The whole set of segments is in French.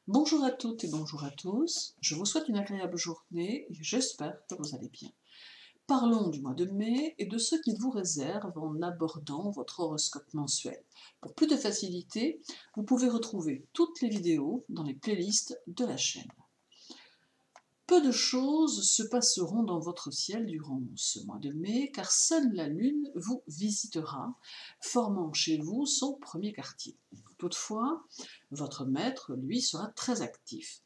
Bonjour à toutes et bonjour à tous, je vous souhaite une agréable journée et j'espère que vous allez bien. Parlons du mois de mai et de ce qu'il vous réserve en abordant votre horoscope mensuel. Pour plus de facilité, vous pouvez retrouver toutes les vidéos dans les playlists de la chaîne. Peu de choses se passeront dans votre ciel durant ce mois de mai, car seule la Lune vous visitera, formant chez vous son premier quartier. Toutefois, votre maître, lui, sera très actif.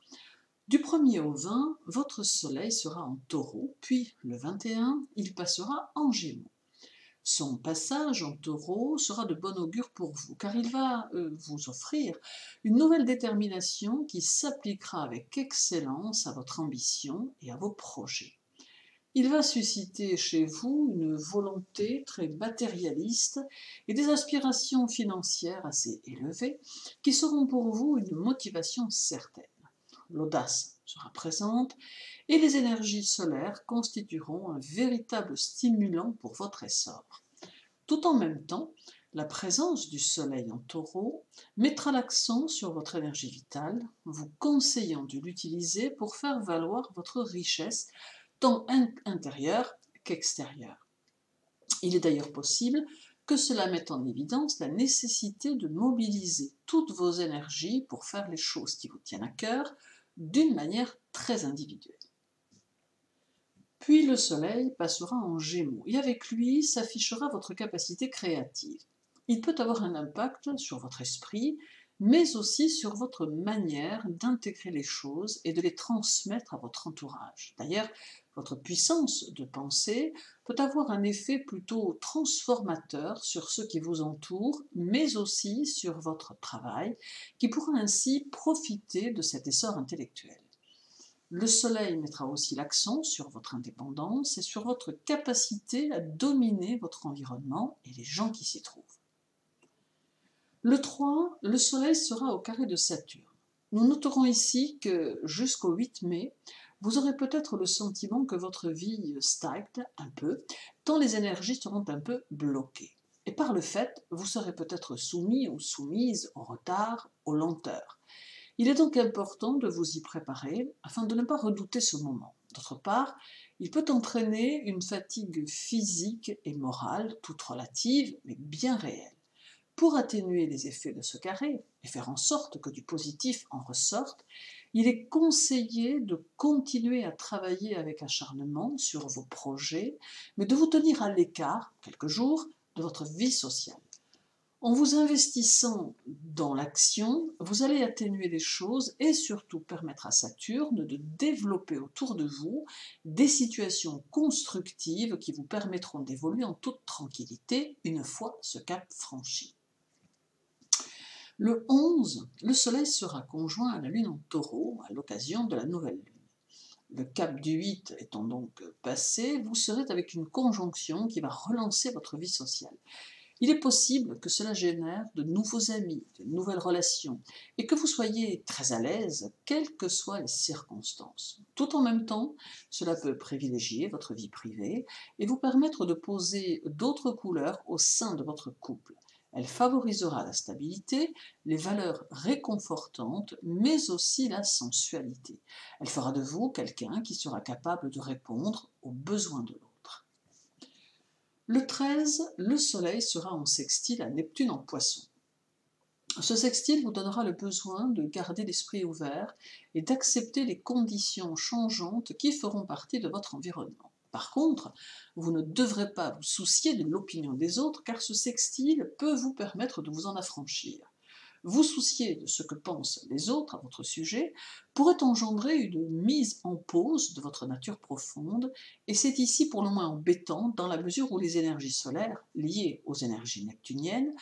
Du 1er au 20, votre Soleil sera en Taureau, puis le 21, il passera en Gémeaux. Son passage en Taureau sera de bon augure pour vous, car il va vous offrir une nouvelle détermination qui s'appliquera avec excellence à votre ambition et à vos projets. Il va susciter chez vous une volonté très matérialiste et des aspirations financières assez élevées qui seront pour vous une motivation certaine. L'audace sera présente et les énergies solaires constitueront un véritable stimulant pour votre essor. Tout en même temps, la présence du Soleil en Taureau mettra l'accent sur votre énergie vitale, vous conseillant de l'utiliser pour faire valoir votre richesse tant intérieure qu'extérieure. Il est d'ailleurs possible que cela mette en évidence la nécessité de mobiliser toutes vos énergies pour faire les choses qui vous tiennent à cœur d'une manière très individuelle. Puis le Soleil passera en Gémeaux et avec lui s'affichera votre capacité créative. Il peut avoir un impact sur votre esprit, mais aussi sur votre manière d'intégrer les choses et de les transmettre à votre entourage. D'ailleurs, votre puissance de pensée peut avoir un effet plutôt transformateur sur ceux qui vous entourent, mais aussi sur votre travail, qui pourra ainsi profiter de cet essor intellectuel. Le Soleil mettra aussi l'accent sur votre indépendance et sur votre capacité à dominer votre environnement et les gens qui s'y trouvent. Le 3, le Soleil sera au carré de Saturne. Nous noterons ici que jusqu'au 8 mai, vous aurez peut-être le sentiment que votre vie stagne un peu, tant les énergies seront un peu bloquées. Et par le fait, vous serez peut-être soumis ou soumise au retard, aux lenteurs. Il est donc important de vous y préparer afin de ne pas redouter ce moment. D'autre part, il peut entraîner une fatigue physique et morale, toute relative, mais bien réelle. Pour atténuer les effets de ce carré et faire en sorte que du positif en ressorte, il est conseillé de continuer à travailler avec acharnement sur vos projets, mais de vous tenir à l'écart, quelques jours, de votre vie sociale. En vous investissant dans l'action, vous allez atténuer les choses et surtout permettre à Saturne de développer autour de vous des situations constructives qui vous permettront d'évoluer en toute tranquillité une fois ce cap franchi. Le 11, le Soleil sera conjoint à la Lune en Taureau à l'occasion de la nouvelle Lune. Le cap du 8 étant donc passé, vous serez avec une conjonction qui va relancer votre vie sociale. Il est possible que cela génère de nouveaux amis, de nouvelles relations, et que vous soyez très à l'aise, quelles que soient les circonstances. Tout en même temps, cela peut privilégier votre vie privée et vous permettre de poser d'autres couleurs au sein de votre couple. Elle favorisera la stabilité, les valeurs réconfortantes, mais aussi la sensualité. Elle fera de vous quelqu'un qui sera capable de répondre aux besoins de l'autre. Le 13, le Soleil sera en sextile à Neptune en Poisson. Ce sextile vous donnera le besoin de garder l'esprit ouvert et d'accepter les conditions changeantes qui feront partie de votre environnement. Par contre, vous ne devrez pas vous soucier de l'opinion des autres car ce sextile peut vous permettre de vous en affranchir. Vous soucier de ce que pensent les autres à votre sujet pourrait engendrer une mise en pause de votre nature profonde, et c'est ici pour le moins embêtant dans la mesure où les énergies solaires, liées aux énergies neptuniennes,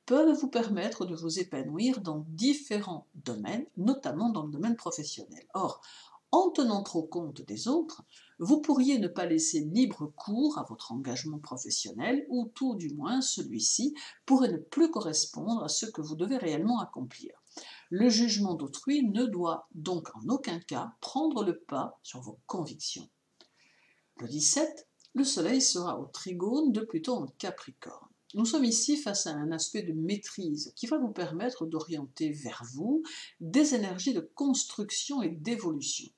peuvent vous permettre de vous épanouir dans différents domaines, notamment dans le domaine professionnel. Or, en tenant trop compte des autres, vous pourriez ne pas laisser libre cours à votre engagement professionnel, ou tout du moins celui-ci pourrait ne plus correspondre à ce que vous devez réellement accomplir. Le jugement d'autrui ne doit donc en aucun cas prendre le pas sur vos convictions. Le 17, le Soleil sera au trigone de Pluton en Capricorne. Nous sommes ici face à un aspect de maîtrise qui va vous permettre d'orienter vers vous des énergies de construction et d'évolution.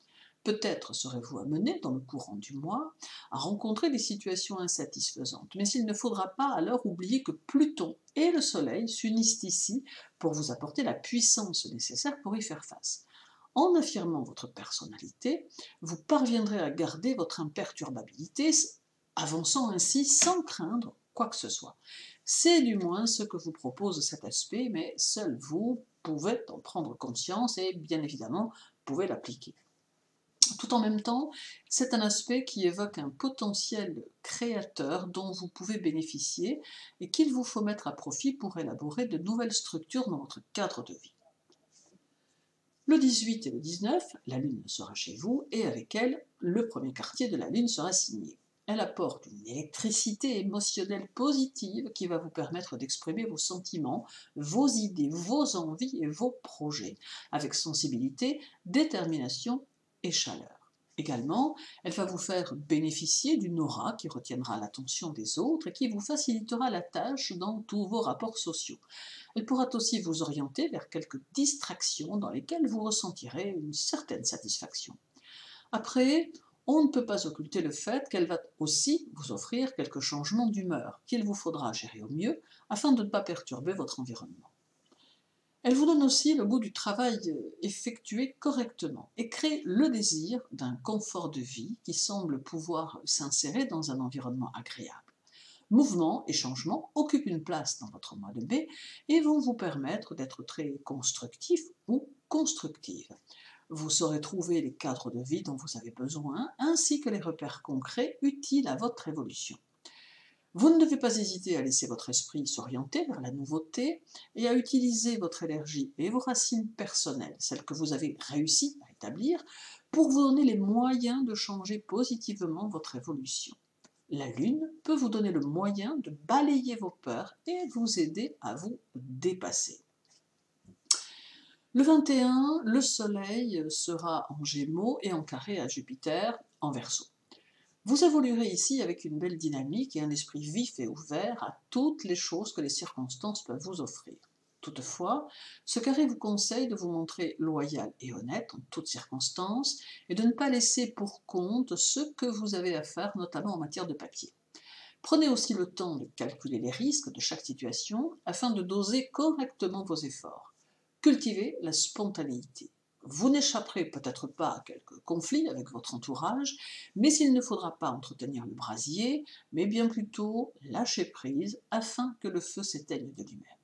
Peut-être serez-vous amené, dans le courant du mois, à rencontrer des situations insatisfaisantes, mais il ne faudra pas alors oublier que Pluton et le Soleil s'unissent ici pour vous apporter la puissance nécessaire pour y faire face. En affirmant votre personnalité, vous parviendrez à garder votre imperturbabilité, avançant ainsi sans craindre quoi que ce soit. C'est du moins ce que vous propose cet aspect, mais seul vous pouvez en prendre conscience et bien évidemment pouvez l'appliquer. Tout en même temps, c'est un aspect qui évoque un potentiel créateur dont vous pouvez bénéficier et qu'il vous faut mettre à profit pour élaborer de nouvelles structures dans votre cadre de vie. Le 18 et le 19, la Lune sera chez vous et avec elle, le premier quartier de la Lune sera signé. Elle apporte une électricité émotionnelle positive qui va vous permettre d'exprimer vos sentiments, vos idées, vos envies et vos projets, avec sensibilité, détermination et chaleur. Également, elle va vous faire bénéficier d'une aura qui retiendra l'attention des autres et qui vous facilitera la tâche dans tous vos rapports sociaux. Elle pourra aussi vous orienter vers quelques distractions dans lesquelles vous ressentirez une certaine satisfaction. Après, on ne peut pas occulter le fait qu'elle va aussi vous offrir quelques changements d'humeur qu'il vous faudra gérer au mieux afin de ne pas perturber votre environnement. Elle vous donne aussi le goût du travail effectué correctement et crée le désir d'un confort de vie qui semble pouvoir s'insérer dans un environnement agréable. Mouvement et changement occupent une place dans votre mois de mai et vont vous permettre d'être très constructif ou constructive. Vous saurez trouver les cadres de vie dont vous avez besoin, ainsi que les repères concrets utiles à votre évolution. Vous ne devez pas hésiter à laisser votre esprit s'orienter vers la nouveauté et à utiliser votre énergie et vos racines personnelles, celles que vous avez réussi à établir, pour vous donner les moyens de changer positivement votre évolution. La Lune peut vous donner le moyen de balayer vos peurs et vous aider à vous dépasser. Le 21, le Soleil sera en Gémeaux et en carré à Jupiter en Verseau. Vous évoluerez ici avec une belle dynamique et un esprit vif et ouvert à toutes les choses que les circonstances peuvent vous offrir. Toutefois, ce carré vous conseille de vous montrer loyal et honnête en toutes circonstances et de ne pas laisser pour compte ce que vous avez à faire, notamment en matière de papier. Prenez aussi le temps de calculer les risques de chaque situation afin de doser correctement vos efforts. Cultivez la spontanéité. Vous n'échapperez peut-être pas à quelques conflits avec votre entourage, mais il ne faudra pas entretenir le brasier, mais bien plutôt lâcher prise afin que le feu s'éteigne de lui-même.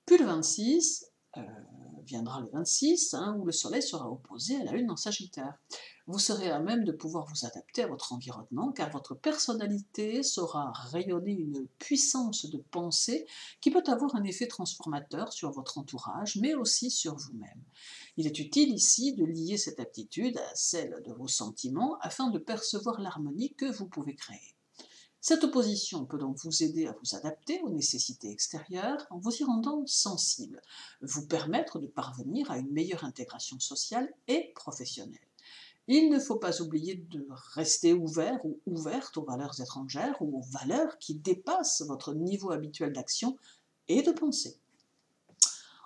Puis le 26, viendra le 26, où le Soleil sera opposé à la Lune en Sagittaire. Vous serez à même de pouvoir vous adapter à votre environnement, car votre personnalité saura rayonner une puissance de pensée qui peut avoir un effet transformateur sur votre entourage, mais aussi sur vous-même. Il est utile ici de lier cette aptitude à celle de vos sentiments afin de percevoir l'harmonie que vous pouvez créer. Cette opposition peut donc vous aider à vous adapter aux nécessités extérieures en vous y rendant sensible, vous permettre de parvenir à une meilleure intégration sociale et professionnelle. Il ne faut pas oublier de rester ouvert ou ouverte aux valeurs étrangères ou aux valeurs qui dépassent votre niveau habituel d'action et de pensée.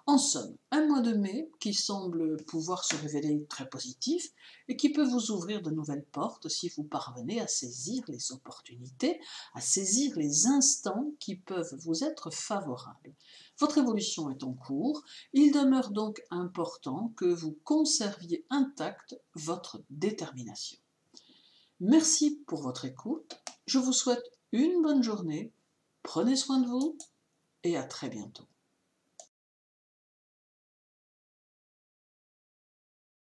En somme, un mois de mai qui semble pouvoir se révéler très positif et qui peut vous ouvrir de nouvelles portes si vous parvenez à saisir les opportunités, à saisir les instants qui peuvent vous être favorables. Votre évolution est en cours, il demeure donc important que vous conserviez intacte votre détermination. Merci pour votre écoute, je vous souhaite une bonne journée, prenez soin de vous et à très bientôt.